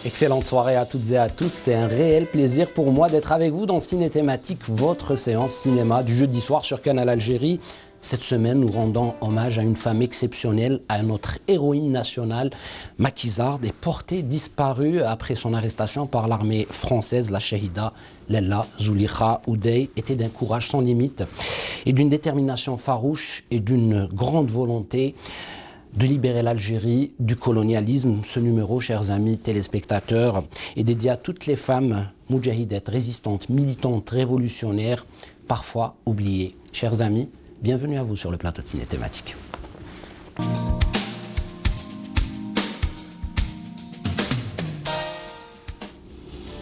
Excellente soirée à toutes et à tous. C'est un réel plaisir pour moi d'être avec vous dans Ciné Thématique, votre séance cinéma du jeudi soir sur Canal Algérie. Cette semaine, nous rendons hommage à une femme exceptionnelle, à notre héroïne nationale, Macky Sall, est portée disparue après son arrestation par l'armée française. La Shahida Lella Zulekha Oudey était d'un courage sans limite et d'une détermination farouche et d'une grande volonté de libérer l'Algérie du colonialisme. Ce numéro, chers amis téléspectateurs, est dédié à toutes les femmes moudjahidettes, résistantes, militantes, révolutionnaires, parfois oubliées. Chers amis, bienvenue à vous sur le plateau de Ciné Thématique.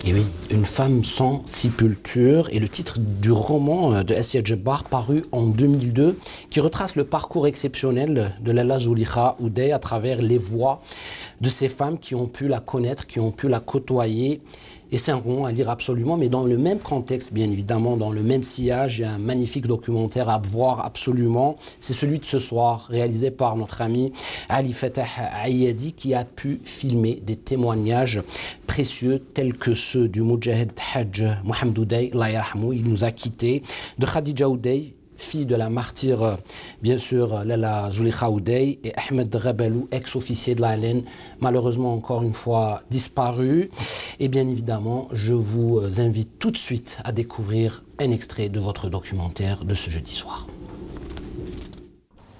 Et oui, Une femme sans sépulture est le titre du roman de Assia Djebbar paru en 2002 qui retrace le parcours exceptionnel de Lella Zulekha Oudey à travers les voix de ces femmes qui ont pu la connaître, qui ont pu la côtoyer. Et c'est un roman à lire absolument, mais dans le même contexte, bien évidemment, dans le même sillage. Il y a un magnifique documentaire à voir absolument. C'est celui de ce soir, réalisé par notre ami Ali Fatah Ayadi, qui a pu filmer des témoignages précieux tels que ceux du Moudjahid Hajj Mohamed Oudey, Allah yarhamou, il nous a quittés, de Khadija Oudey, fille de la martyre, bien sûr, Lella Zulekha Oudey, et Ahmed Rabelou, ex-officier de l'ALN, malheureusement encore une fois disparu. Et bien évidemment, je vous invite tout de suite à découvrir un extrait de votre documentaire de ce jeudi soir.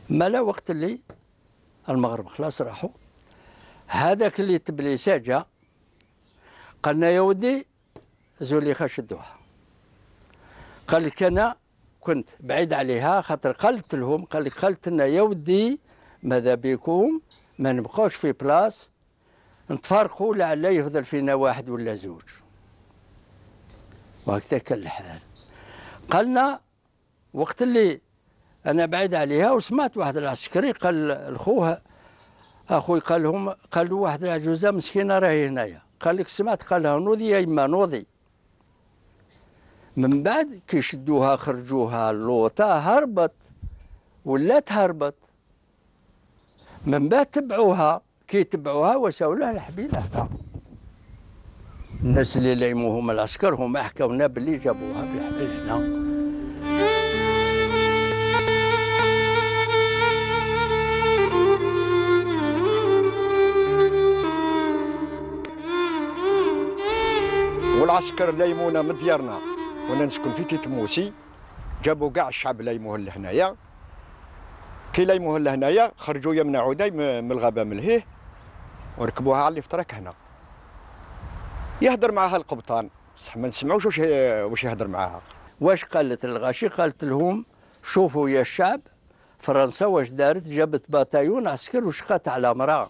مالا وقت اللي المغرب خلاص راحوا هذاك اللي تبليسه جا قالنا يا ودي زوليخا شدوها قال لك انا كنت بعيد عليها خاطر قلت لهم قالت لنا يا ودي ماذا بكم ما نبقاوش في بلاص نتفارقوا لعل يفضل فينا واحد ولا زوج وهكذا كان الحال. قالنا وقت اللي انا بعيد عليها وسمعت واحد العسكري قال لخوها اخوي قال له واحد العجوزه مسكينه راهي هنايا قال لك سمعت قال لها نوضي يا يما نوضي. من بعد كي شدوها خرجوها اللوطه هربت ولات هربت. من بعد تبعوها كي تبعوها وساو لها الحبيله هكا. الناس اللي ليموهم العسكر هما حكاونا باللي جابوها بالحبل هنا. والعسكر ليمونا من ديارنا وانا نسكن في تيتموسي جابوا كاع الشعب ليموه لهنايا كي ليموه لهنايا خرجوا يمنع عودي من الغابه من لهيه وركبوها على اللي فترك هنا يهدر معاها القبطان بصح ما نسمعوش واش يهدر معاها. واش قالت الغاشي قالت لهم شوفوا يا الشعب فرنسا واش دارت جابت باتايون عسكر وشقات على مراه.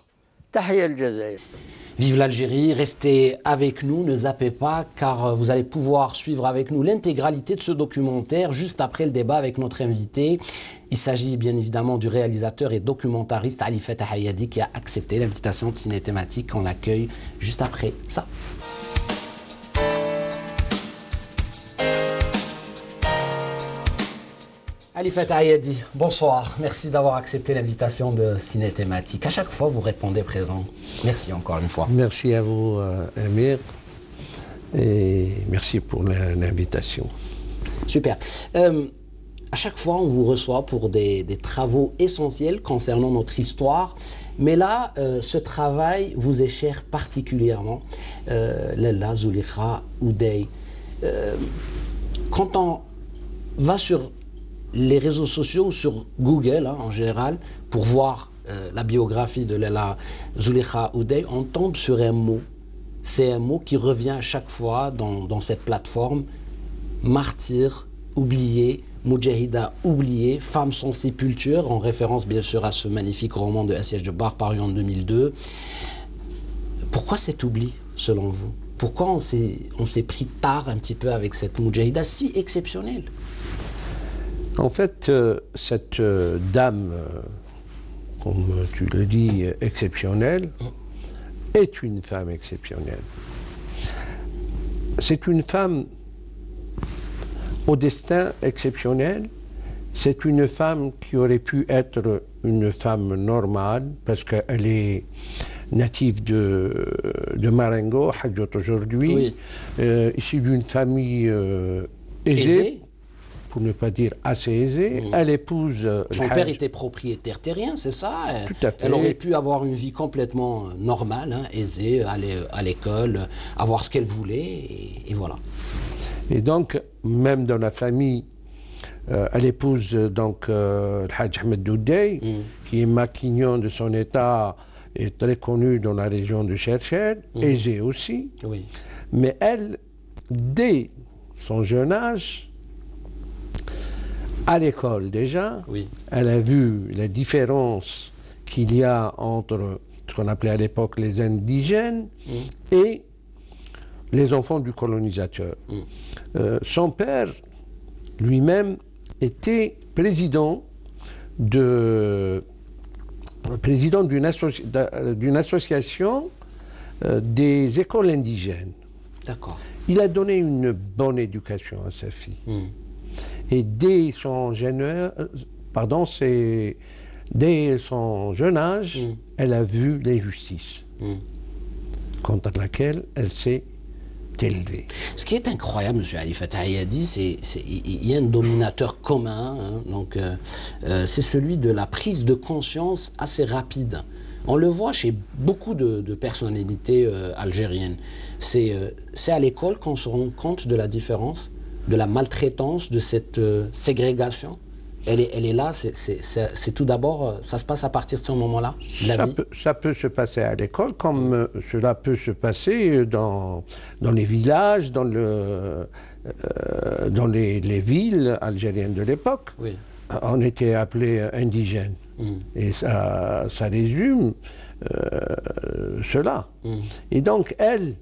تحيه للجزائر. Vive l'Algérie, restez avec nous, ne zappez pas, car vous allez pouvoir suivre avec nous l'intégralité de ce documentaire juste après le débat avec notre invité. Il s'agit bien évidemment du réalisateur et documentariste Ali Fatah Ayadi qui a accepté l'invitation de Ciné Thématique qu'on accueille juste après ça. Ali Fatah Ayadi, bonsoir. Merci d'avoir accepté l'invitation de Ciné Thématique. À chaque fois, vous répondez présent. Merci encore une fois. Merci à vous, Amir, et merci pour l'invitation. Super. À chaque fois, on vous reçoit pour des travaux essentiels concernant notre histoire. Mais là, ce travail vous est cher particulièrement. Lella Zulekha Oudey. Quand on va sur les réseaux sociaux ou sur Google en général, pour voir la biographie de Lella Zulekha Oudey, on tombe sur un mot. C'est un mot qui revient à chaque fois dans cette plateforme. Martyr, oublié, Moudjahida oublié, femme sans sépulture, en référence bien sûr à ce magnifique roman de Assia Djebbar paru en 2002. Pourquoi cet oubli, selon vous? Pourquoi on s'est pris tard un petit peu avec cette Moudjahida si exceptionnelle? En fait, cette dame, comme tu le dis, exceptionnelle, est une femme exceptionnelle. C'est une femme au destin exceptionnel. C'est une femme qui aurait pu être une femme normale parce qu'elle est natif de Marengo, Hadjot aujourd'hui, issu d'une famille aisée, pour ne pas dire assez aisée. Elle épouse... Son père était propriétaire terrien, c'est ça? Tout à fait. Elle aurait pu avoir une vie complètement normale, hein, aisée, aller à l'école, avoir ce qu'elle voulait, et voilà. Et donc, même dans la famille, elle épouse donc le Hadj Ahmed Doudey, qui est maquignon de son état et très connu dans la région de Cherchel, aisée aussi. Oui. Mais elle, dès son jeune âge, à l'école déjà, elle a vu la différence qu'il y a entre ce qu'on appelait à l'époque les indigènes et les enfants du colonisateur. Son père, lui-même, était président d'une association des écoles indigènes. D'accord. Il a donné une bonne éducation à sa fille. Et dès son jeune âge, elle a vu l'injustice contre laquelle elle s'est élevée. Ce qui est incroyable, M. Ali Fatah Ayadi, il y a un dominateur commun, hein, donc c'est celui de la prise de conscience assez rapide. On le voit chez beaucoup de personnalités algériennes. C'est à l'école qu'on se rend compte de la différence, de la maltraitance, de cette ségrégation. Elle est là, c'est tout d'abord, ça se passe à partir de ce moment-là. Ça peut se passer à l'école, comme cela peut se passer dans les villages, dans les villes algériennes de l'époque. Oui. On était appelés indigènes. Et ça résume cela. Et donc, elle,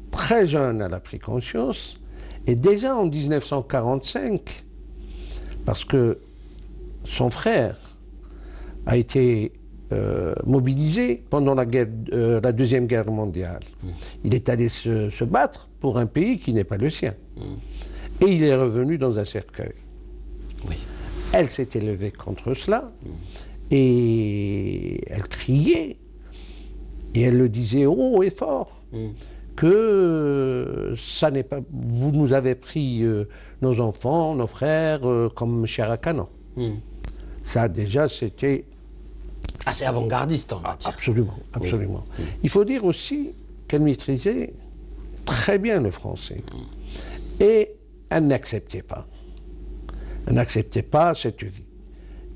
très jeune, elle a pris conscience. Et déjà en 1945, parce que son frère a été mobilisé pendant la Deuxième Guerre mondiale. Il est allé se battre pour un pays qui n'est pas le sien. Et il est revenu dans un cercueil. Oui. Elle s'est élevée contre cela et elle criait et elle le disait haut et fort que ça n'est pas, vous nous avez pris nos enfants, nos frères comme chair à canon. Ça déjà c'était assez avant-gardiste en matière. Absolument, absolument. Il faut dire aussi qu'elle maîtrisait très bien le français et elle n'acceptait pas. Elle n'acceptait pas cette vie.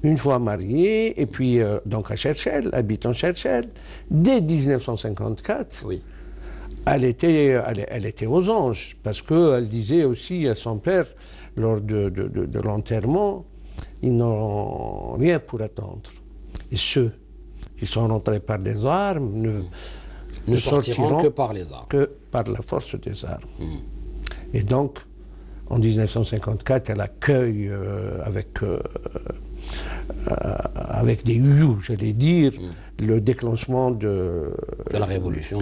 Une fois mariée, et puis donc à Cherchel, habitant Cherchel, dès 1954, elle était aux anges, parce qu'elle disait aussi à son père, lors de l'enterrement, ils n'ont rien pour attendre. Et ceux qui sont rentrés par les armes ne sortiront que par les armes. Que par la force des armes. Et donc, en 1954, elle accueille avec des huyous, j'allais dire, le déclenchement de la révolution,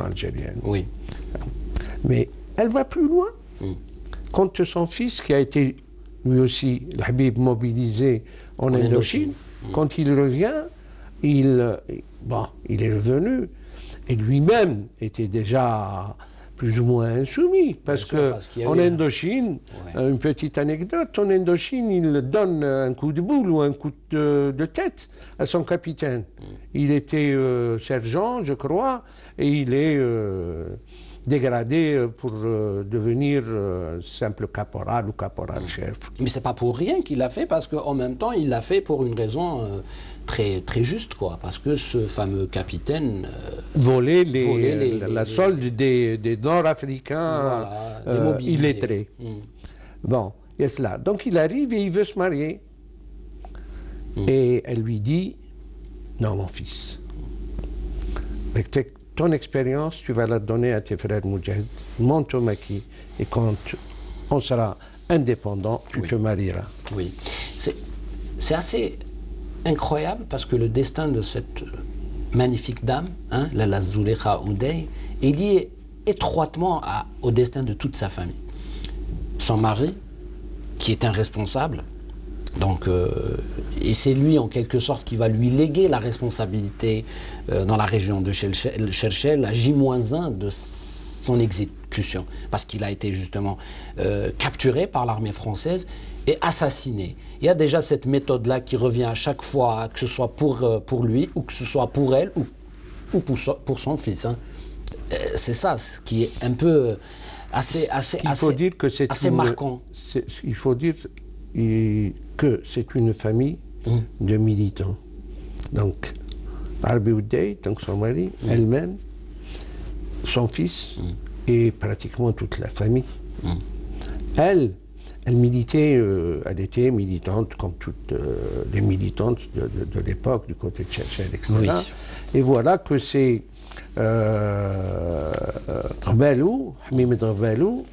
algérienne. Oui. Mais elle va plus loin. Quand son fils, qui a été lui aussi, l'Habib, mobilisé en Indochine, quand il revient, il est revenu, et lui-même était déjà plus ou moins insoumis, parce qu'en Indochine, une petite anecdote, en Indochine, il donne un coup de boule ou un coup de tête à son capitaine. Il était sergent, je crois, et il est dégradé pour devenir simple caporal ou caporal-chef. Mais c'est pas pour rien qu'il l'a fait, parce qu'en même temps, il l'a fait pour une raison très, très juste, quoi, parce que ce fameux capitaine volait la solde des Nord-Africains illettrés. Bon, il y a cela. Donc il arrive et il veut se marier. Et elle lui dit, non mon fils, avec ton expérience, tu vas la donner à tes frères Moudjahid, monte au maquis, et quand on sera indépendant, tu te marieras. Oui, c'est assez incroyable, parce que le destin de cette magnifique dame, hein, Lala Zulekha Oudey, est lié étroitement au destin de toute sa famille. Son mari, qui est un responsable, Donc, et c'est lui, en quelque sorte, qui va lui léguer la responsabilité dans la région de Cherchel à J-1 de son exécution, parce qu'il a été justement capturé par l'armée française et assassiné. Il y a déjà cette méthode-là qui revient à chaque fois, que ce soit pour lui, ou que ce soit pour elle, ou pour son fils. Hein. C'est ça, ce qui est un peu assez marquant. Il faut dire que c'est une famille de militants. Donc, Arbi Oudey, donc son mari, elle-même, son fils et pratiquement toute la famille. Elle militait, elle était militante comme toutes les militantes de l'époque, du côté de Cherchel, etc. Oui. Et voilà que c'est Ghbalou, Hamid Ghbalou,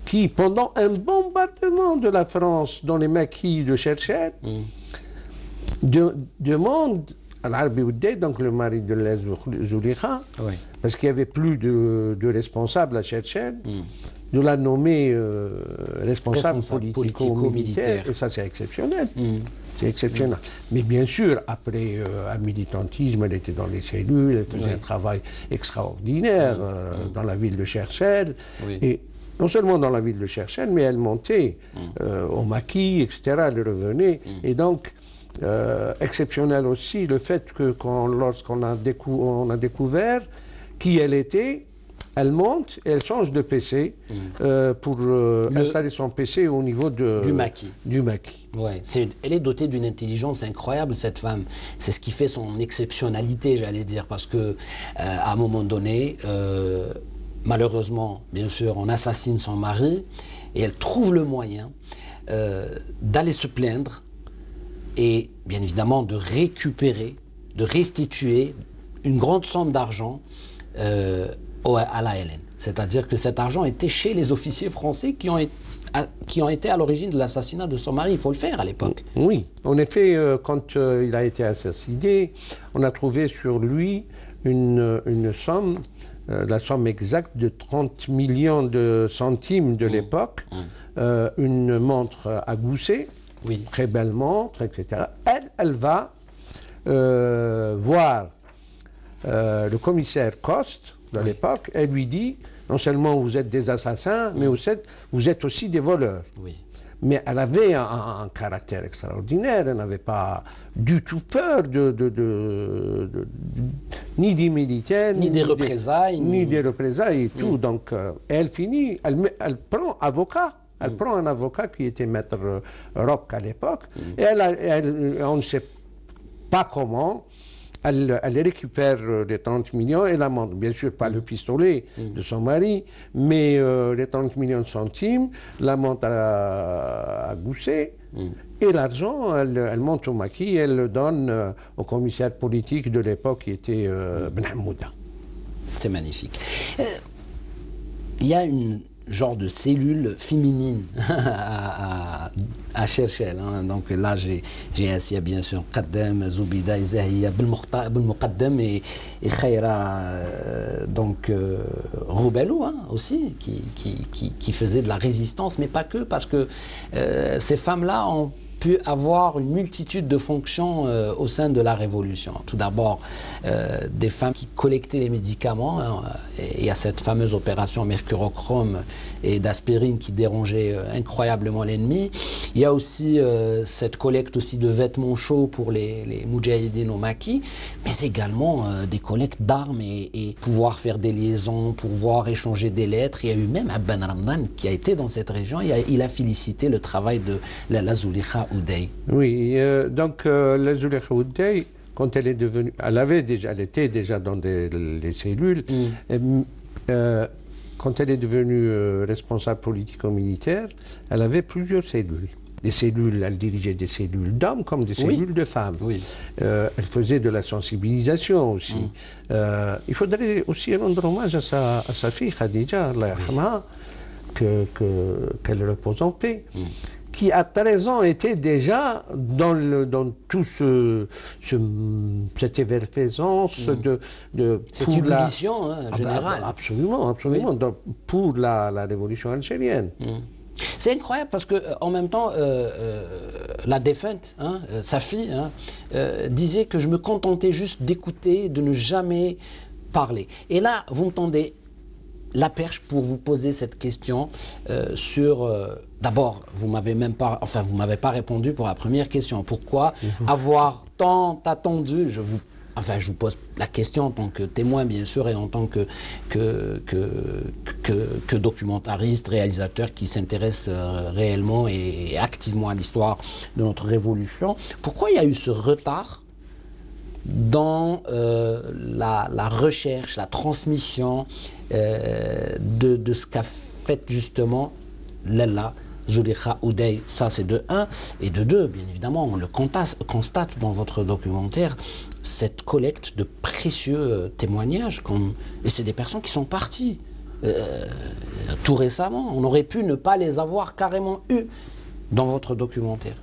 qui, pendant un bombardement de la France dans les maquis de Cherchel, demande à l'Arbi Oudey, donc le mari de Lez Zoulikha, oui, parce qu'il n'y avait plus de responsable à Cherchel, de la nommer responsable politico-militaire, et ça c'est exceptionnel. C'est exceptionnel. Mais bien sûr, après un militantisme, elle était dans les cellules, elle faisait un travail extraordinaire dans la ville de Cherchel. Oui. Et non seulement dans la ville de Cherchel, mais elle montait au maquis, etc. Elle revenait. Et donc, exceptionnel aussi le fait que lorsqu'on a découvert qui elle était, elle monte et elle change de PC pour installer son PC au niveau du maquis. Ouais, elle est dotée d'une intelligence incroyable, cette femme. C'est ce qui fait son exceptionnalité, j'allais dire, parce que à un moment donné, malheureusement, bien sûr, on assassine son mari et elle trouve le moyen d'aller se plaindre et bien évidemment de récupérer, de restituer une grande somme d'argent à la LN. C'est-à-dire que cet argent était chez les officiers français qui ont été à l'origine de l'assassinat de son mari. Il faut le faire à l'époque. Oui, en effet, quand il a été assassiné, on a trouvé sur lui une somme, la somme exacte de 30 millions de centimes de l'époque, une montre à gousset, très belle montre, etc. Elle va voir le commissaire Coste de l'époque, elle lui dit, non seulement vous êtes des assassins, mais vous êtes aussi des voleurs. Oui. Mais elle avait un caractère extraordinaire, elle n'avait pas du tout peur ni des militaires, ni des représailles. Ni des représailles et tout. Donc, elle finit, elle prend avocat. Elle prend un avocat qui était maître Rock à l'époque, et on ne sait pas comment. Elle récupère les 30 millions et la montre. Bien sûr, pas le pistolet de son mari, mais les 30 millions de centimes, la montre à gousset. Et l'argent, elle monte au maquis et elle le donne au commissaire politique de l'époque qui était Ben Hamouda. C'est magnifique. Il y a une genre de cellule féminine à Cherchel. Hein. Donc là, j'ai ainsi bien sûr Qaddam, Zoubida, Zahiya, Belmuqaddam et Khaira, donc Ghbalou hein, aussi, qui faisait de la résistance, mais pas que, parce que ces femmes-là ont pu avoir une multitude de fonctions au sein de la Révolution. Tout d'abord, des femmes qui collectaient les médicaments. Hein, et il y a cette fameuse opération mercurochrome et d'aspirine qui dérangeait incroyablement l'ennemi. Il y a aussi cette collecte aussi de vêtements chauds pour les moudjahidines au maquis, mais également des collectes d'armes et pouvoir faire des liaisons, pouvoir échanger des lettres. Il y a eu même Abban Ramdan qui a été dans cette région. Il a félicité le travail de la Zoulikha Oudey. Oui, donc la Zoulikha Oudey, quand elle est devenue, elle était déjà dans les cellules. Quand elle est devenue responsable politico-militaire, elle avait plusieurs cellules. Des cellules, elle dirigeait des cellules d'hommes comme des cellules de femmes. Oui. Elle faisait de la sensibilisation aussi. Il faudrait aussi rendre hommage à sa fille Khadija, Allah yarhamha, qu'elle repose en paix. Qui à 13 ans était déjà dans tout cette effervescence cette ébullition générale. Absolument, absolument, pour la révolution algérienne. C'est incroyable parce que en même temps, la défunte, hein, sa fille, hein, disait que je me contentais juste d'écouter, de ne jamais parler. Et là, vous me tendez la perche pour vous poser cette question sur... D'abord, vous m'avez même pas, enfin, vous m'avez pas répondu pour la première question. Pourquoi avoir tant attendu? Je vous pose la question en tant que témoin, bien sûr, et en tant que documentariste, réalisateur qui s'intéresse réellement et activement à l'histoire de notre révolution. Pourquoi il y a eu ce retard dans la recherche, la transmission de ce qu'a fait justement Lalla Zulekha Oudey? Ça, c'est de un. Et de deux, bien évidemment, on le constate dans votre documentaire, cette collecte de précieux témoignages. Et c'est des personnes qui sont parties tout récemment. On aurait pu ne pas les avoir carrément eues dans votre documentaire.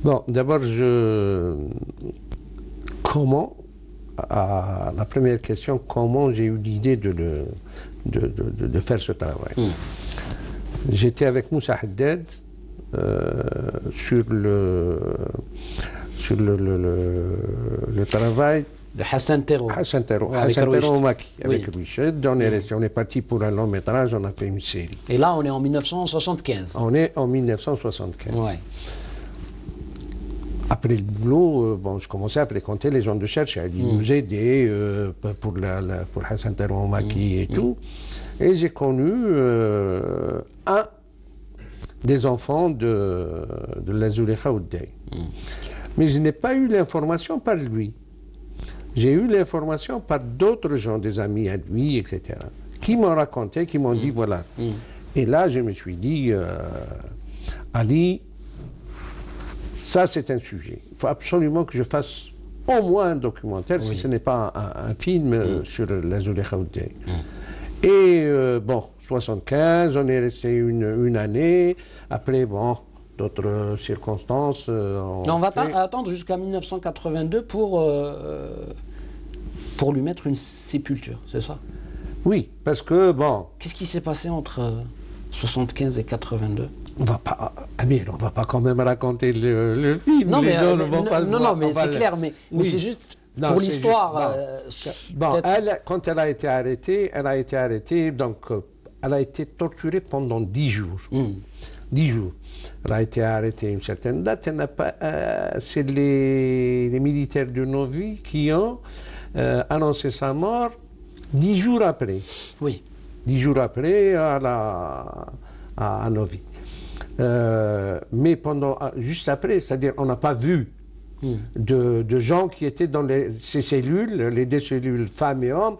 Bon, d'abord, la première question, comment j'ai eu l'idée de faire ce travail? J'étais avec Moussa Haddad sur le travail de Hassan Terro. Hassan Terro au Maki, avec Richard. On est parti pour un long métrage, on a fait une série. Et là, on est en 1975. On est en 1975. Ouais. Après le boulot, je commençais à fréquenter les gens de Cherche. Ils nous aidaient pour Hassan Terro au Maki et tout. Et j'ai connu un des enfants de la Zulekha Oudey. Mais je n'ai pas eu l'information par lui. J'ai eu l'information par d'autres gens, des amis à lui, etc., qui m'ont raconté, qui m'ont dit, voilà. Et là, je me suis dit, Ali, ça c'est un sujet. Il faut absolument que je fasse au moins un documentaire, si ce n'est pas un film sur la Zulekha Oudey. Et 75, on est resté une année. Après, d'autres circonstances. On va attendre jusqu'à 1982 pour lui mettre une sépulture, c'est ça? Oui, parce que Qu'est-ce qui s'est passé entre 75 et 82? On va pas, Amir, on va pas quand même raconter le film. Non, mais, non, mais c'est clair, mais c'est juste. Pour l'histoire, quand elle a été arrêtée, donc elle a été torturée pendant 10 jours. 10 jours. Elle a été arrêtée à une certaine date. Elle n'a pas. C'est les militaires de Novi qui ont annoncé sa mort 10 jours après. Oui. 10 jours après à Novi. Mais juste après, c'est-à-dire on n'a pas vu de gens qui étaient dans ces cellules, les deux cellules femmes et hommes,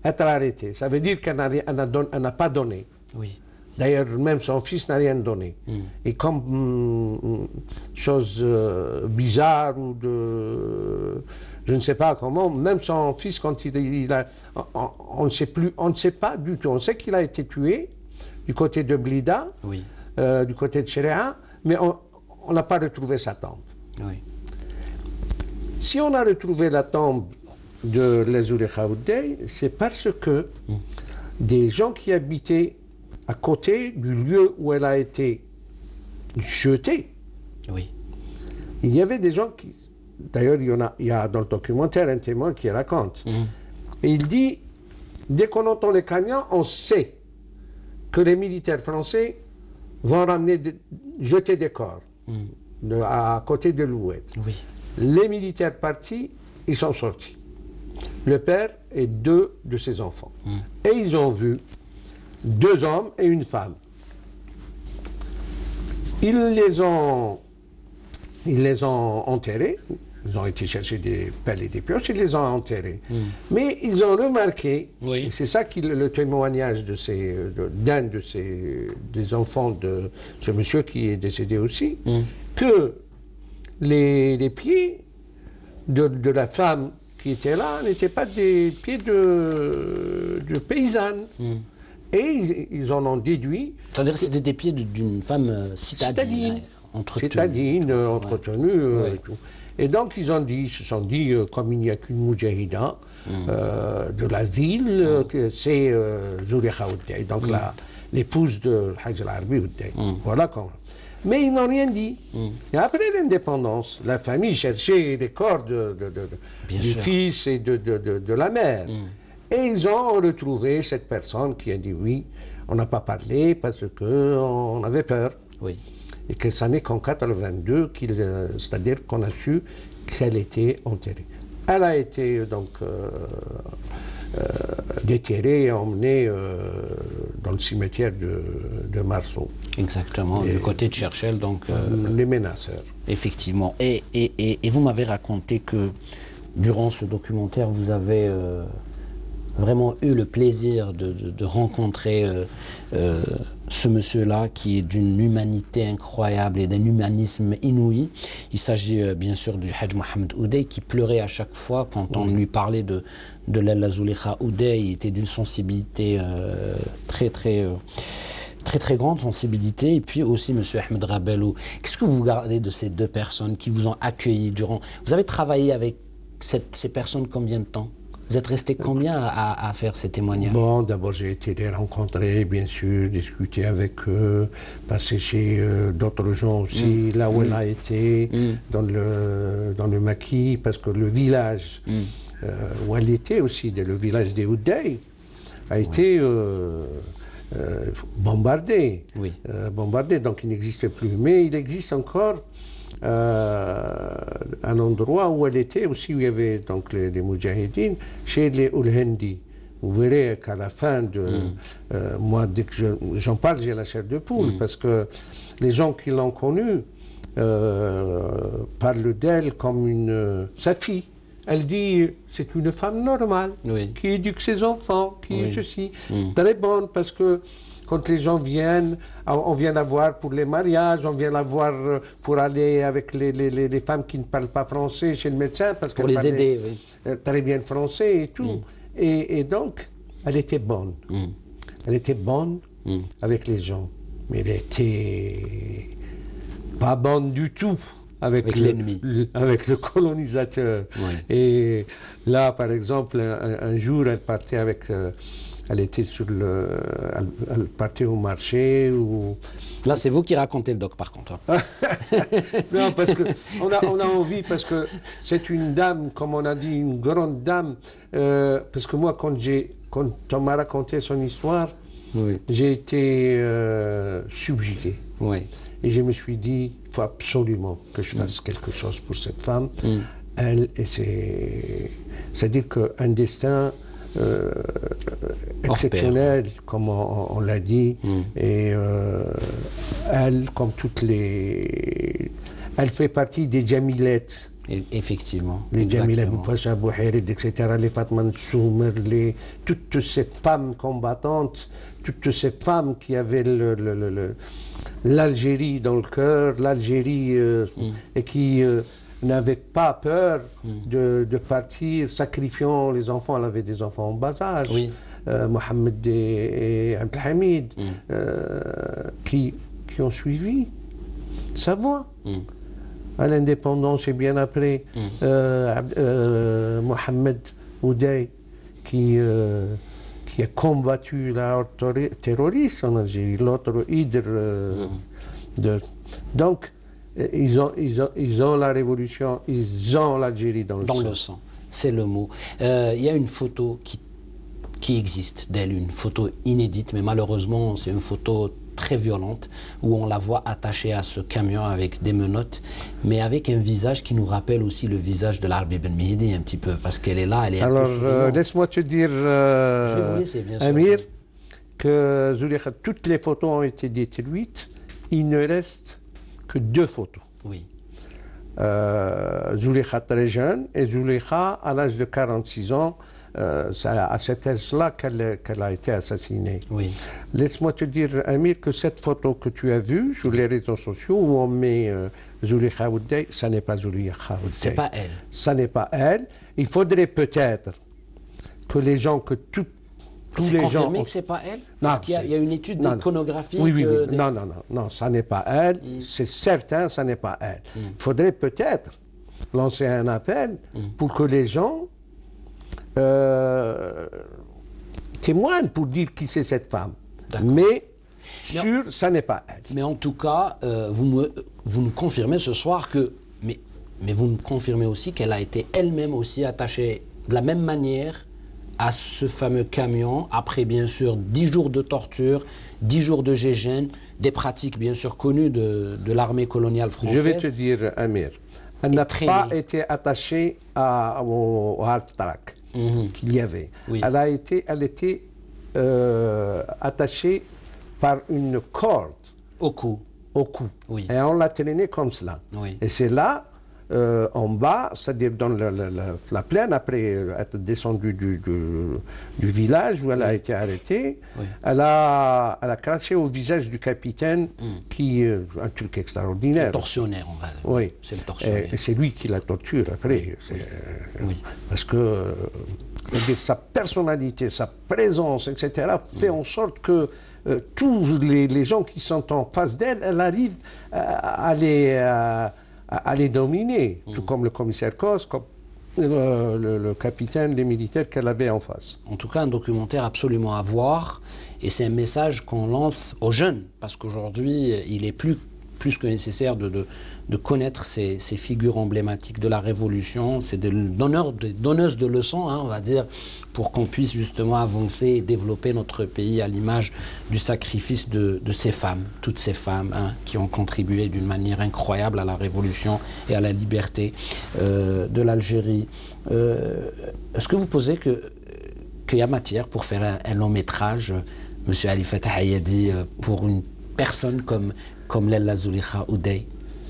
être arrêtés. Ça veut dire qu'elle n'a pas donné. Oui. D'ailleurs, même son fils n'a rien donné. Et comme chose bizarre ou je ne sais pas comment, même son fils, quand on ne sait plus, on ne sait pas du tout. On sait qu'il a été tué du côté de Blida, du côté de Sheria, mais on n'a pas retrouvé sa tombe. Oui. Si on a retrouvé la tombe de la Zulekha Oudey, c'est parce que des gens qui habitaient à côté du lieu où elle a été jetée, il y avait des gens qui... D'ailleurs, il y a dans le documentaire un témoin qui raconte. Et il dit, dès qu'on entend les camions, on sait que les militaires français vont jeter des corps à côté de l'Oued. Les militaires partis, ils sont sortis. Le père et 2 de ses enfants. Et ils ont vu 2 hommes et une femme. Ils les ont enterrés. Ils ont été chercher des pelles et des pioches, ils les ont enterrés. Mais ils ont remarqué, et c'est ça le témoignage d'un des enfants de ce monsieur qui est décédé aussi, que les pieds de la femme qui était là n'étaient pas des pieds de paysanne. Et ils en ont déduit... C'est-à-dire que c'était des pieds d'une femme citadine. Entretenue. Et tout. Et donc ils se sont dit, comme il n'y a qu'une moudjahida de la ville, que c'est Zulekha Oudey. Donc l'épouse de Hajj al-Arbi Ouday. Voilà comment. Mais ils n'ont rien dit. Et après l'indépendance, la famille cherchait les corps du fils et de la mère. Et ils ont retrouvé cette personne qui a dit oui, on n'a pas parlé parce qu'on avait peur. Oui. Et que ça n'est qu'en 82, c'est-à-dire qu'on a su qu'elle était enterrée. Elle a été donc déterrée et emmenée dans le cimetière de Marceau. Exactement, du côté de Cherchel, donc... les menaceurs. Effectivement. Et vous m'avez raconté que durant ce documentaire, vous avez vraiment eu le plaisir de rencontrer ce monsieur-là qui est d'une humanité incroyable et d'un humanisme inouï. Il s'agit bien sûr du Hajj Mohamed Oudey qui pleurait à chaque fois quand on lui parlait de Lalla Zulekha Oudey. Il était d'une sensibilité très grande sensibilité. Et puis aussi M. Ahmed Rabelou. Qu'est-ce que vous gardez de ces deux personnes qui vous ont accueilli durant... Vous avez travaillé avec ces personnes combien de temps? Vous êtes resté combien à faire ces témoignages? Bon, d'abord j'ai été les rencontrer, bien sûr, discuter avec eux, passer chez d'autres gens aussi, là où elle a été, dans le maquis, parce que le village où elle était aussi, le village des Oudey, a été bombardé. Oui. Bombardé, donc il n'existe plus. Mais il existe encore un endroit où elle était aussi, où il y avait donc les Moudjahidines, chez les Oulhendi. Vous verrez qu'à la fin de... moi, dès que j'en parle, j'ai la chair de poule, parce que les gens qui l'ont connue parlent d'elle comme sa fille. Elle dit, c'est une femme normale, qui éduque ses enfants, qui est ceci. Très bonne, parce que quand les gens viennent, on vient la voir pour les mariages, on vient la voir pour aller avec les femmes qui ne parlent pas français chez le médecin, parce qu'elle les aider, très bien le français et tout. Et donc, elle était bonne. Elle était bonne avec les gens, mais elle était pas bonne du tout avec l'ennemi, avec le colonisateur. Et là, par exemple, un jour, elle partait avec... elle était elle partait au marché ou... Là, c'est vous qui racontez le doc, par contre. Non, parce que on a envie, parce que c'est une dame, comme on a dit, une grande dame. Parce que moi, quand on m'a raconté son histoire, j'ai été subjugué. Et je me suis dit, il faut absolument que je fasse quelque chose pour cette femme. Elle, c'est-à-dire qu'un destin exceptionnel, comme on l'a dit, et elle, comme toutes les... Elle fait partie des Jamilettes. Effectivement. Les Jamilettes, Boupacha, Bouhérid, etc., les Fatma Soumer, toutes ces femmes combattantes, toutes ces femmes qui avaient l'Algérie dans le cœur, l'Algérie, et qui n'avaient pas peur de partir, sacrifiant les enfants. Elle avait des enfants en bas âge, Mohamed et Abdelhamid, qui ont suivi sa voie. À l'indépendance et bien après, Mohamed Oudey, qui a combattu l'autre terroriste en Algérie, l'autre Hydre. Donc, ils ont la révolution, ils ont l'Algérie dans le sang. C'est le mot. Il y a une photo qui existe d'elle, une photo inédite, mais malheureusement, c'est une photo très violente, où on la voit attachée à ce camion avec des menottes, mais avec un visage qui nous rappelle aussi le visage de l'Arbi Ben Mehdi un petit peu, parce qu'elle est là, elle est un peu souriante. Alors, laisse-moi te dire, je vais vous laisser, bien sûr, Amir, que Zulekha, toutes les photos ont été détruites, il ne reste que 2 photos. Zulekha très jeune et Zulekha à l'âge de 46 ans, c'est à cet âge-là qu'elle a été assassinée. Laisse-moi te dire, Amir, que cette photo que tu as vue sur les réseaux sociaux où on met Zulekha Oudey, ça n'est pas Zulekha Oudey. C'est pas elle. Ça n'est pas elle. Il faudrait peut-être que les gens, que tous les gens... C'est confirmé que c'est pas elle? Parce qu'il y a une étude d'iconographie. Oui. Non, ça n'est pas elle. C'est certain, ça n'est pas elle. Il faudrait peut-être lancer un appel pour que les gens témoignent pour dire qui c'est cette femme. Mais Sûr, ça n'est pas elle. Mais en tout cas, vous nous confirmez ce soir que... Mais vous nous confirmez aussi qu'elle a été elle-même aussi attachée de la même manière à ce fameux camion, après bien sûr 10 jours de torture, 10 jours de GIGN, des pratiques bien sûr connues de l'armée coloniale française. Je vais te dire, Amir, elle n'a pas été attachée au hard track qu'il y avait. Oui. Elle était attachée par une corde au cou. Au cou. Oui. Et on l'a traînée comme cela. Oui. Et c'est là, en bas, c'est-à-dire dans la plaine, après être descendue du village où elle a été arrêtée, elle a craché au visage du capitaine, qui est un truc extraordinaire. Le tortionnaire, on va dire. Oui. C'est le tortionnaire. Et c'est lui qui la torture après. Parce que sa personnalité, sa présence, etc., fait en sorte que tous les gens qui sont en face d'elle, elle arrive à les dominer, tout comme le commissaire Kos, comme le capitaine, les militaires qu'elle avait en face. En tout cas, un documentaire absolument à voir, et c'est un message qu'on lance aux jeunes, parce qu'aujourd'hui, il est plus que nécessaire de connaître ces figures emblématiques de la Révolution. C'est des donneuses de leçons, hein, on va dire, pour qu'on puisse justement avancer et développer notre pays à l'image du sacrifice de ces femmes, toutes ces femmes, hein, qui ont contribué d'une manière incroyable à la Révolution et à la liberté de l'Algérie. Est-ce que vous posez qu'il y a matière pour faire un long métrage, M. Ali Fatah Ayadi, pour une personne comme Laila Zulekha Oudey,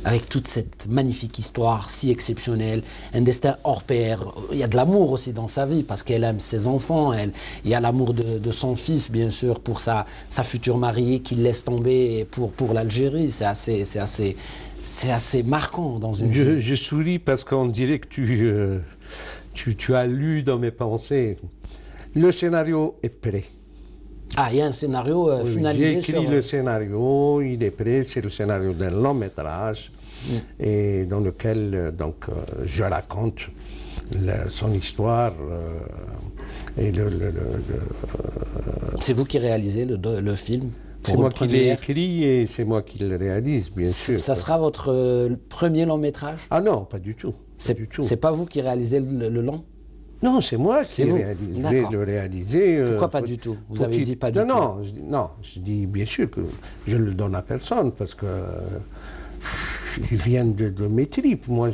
avec toute cette magnifique histoire si exceptionnelle, un destin hors pair. Il y a de l'amour aussi dans sa vie, parce qu'elle aime ses enfants, il y a l'amour de son fils, bien sûr, pour sa future mariée, qu'il laisse tomber pour l'Algérie. C'est assez marquant dans une vie. Je souris parce qu'on dirait que tu as lu dans mes pensées. Le scénario est prêt. Ah, il y a un scénario finalisé. J'ai écrit le scénario, il est prêt, c'est le scénario d'un long métrage, et dans lequel je raconte son histoire. C'est vous qui réalisez le film? C'est moi qui l'ai écrit et c'est moi qui le réalise, bien sûr. Ça sera votre premier long métrage? Ah non, pas du tout. C'est pas vous qui réalisez le long? Non, c'est moi qui vais le réaliser. Pourquoi pas du tout? Vous avez dit pas du tout. Non, je dis bien sûr que je ne le donne à personne parce que ils viennent de mes tripes. Moi,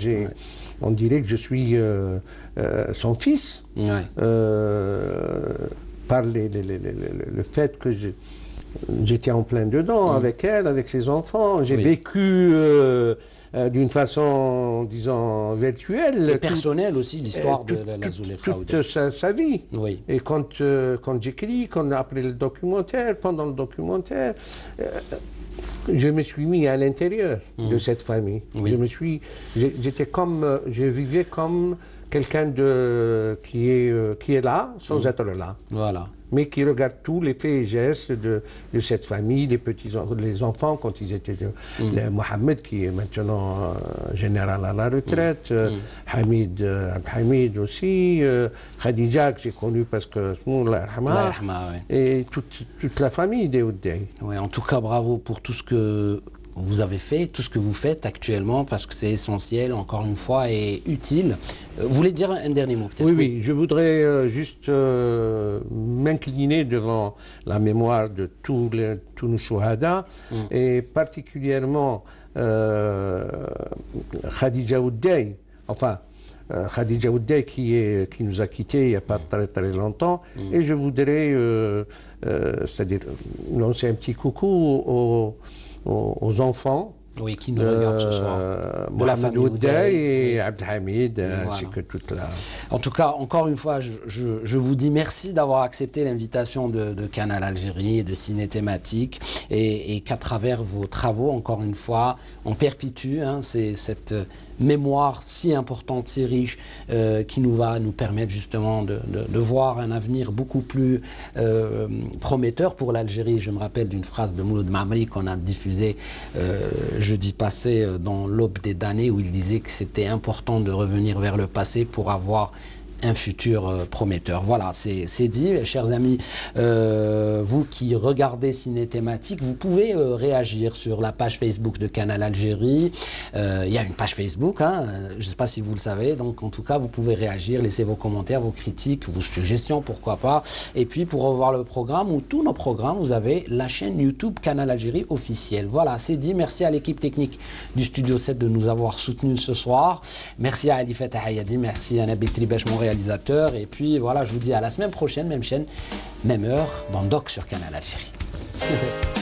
on dirait que je suis son fils. Ouais. Par le fait que j'étais en plein dedans avec elle, avec ses enfants. J'ai vécu d'une façon, disons, virtuelle. Et personnelle aussi, l'histoire de la Zulekha Oudey. Toute sa vie. Oui. Et quand j'écris, après le documentaire, pendant le documentaire, je me suis mis à l'intérieur de cette famille. Oui. Je vivais comme quelqu'un qui est là, sans être là. Voilà. Mais qui regarde tous les faits et gestes de cette famille, les enfants quand ils étaient Mohamed qui est maintenant général à la retraite, Hamid aussi, Khadija que j'ai connu parce que et toute la famille des Oudey. Oui, en tout cas bravo pour tout ce que vous avez fait, tout ce que vous faites actuellement, parce que c'est essentiel, encore une fois, et utile. Vous voulez dire un dernier mot, peut-être? Oui, je voudrais juste m'incliner devant la mémoire de tous nos chouhada, et particulièrement Khadija Oudey, Khadija Oudey qui nous a quittés il n'y a pas très très longtemps, et je voudrais c'est-à-dire lancer un petit coucou aux enfants. Oui, qui nous regardent ce soir. Mohamed Oudey et Abdelhamid, ainsi que toute la... En tout cas, encore une fois, je vous dis merci d'avoir accepté l'invitation de Canal Algérie et de Ciné Thématique, et qu'à travers vos travaux, encore une fois, on perpétue cette mémoire si importante, si riche, qui va nous permettre justement de voir un avenir beaucoup plus prometteur pour l'Algérie. Je me rappelle d'une phrase de Mouloud Mamri qu'on a diffusée jeudi passé dans l'Aube des damnés, où il disait que c'était important de revenir vers le passé pour avoir un futur prometteur. Voilà, c'est dit, chers amis. Vous qui regardez Ciné Thématique, vous pouvez réagir sur la page Facebook de Canal Algérie. Il y a une page Facebook, hein, je ne sais pas si vous le savez. Donc, en tout cas, vous pouvez réagir, laisser vos commentaires, vos critiques, vos suggestions, pourquoi pas. Et puis, pour revoir le programme ou tous nos programmes, vous avez la chaîne YouTube Canal Algérie officielle. Voilà, c'est dit. Merci à l'équipe technique du Studio 7 de nous avoir soutenus ce soir. Merci à Ali Fatah Hayadi, merci à Nabil Tribesh, mon réalisateur. Et puis voilà, je vous dis à la semaine prochaine, même chaîne, même heure, dans Doc sur Canal Algérie.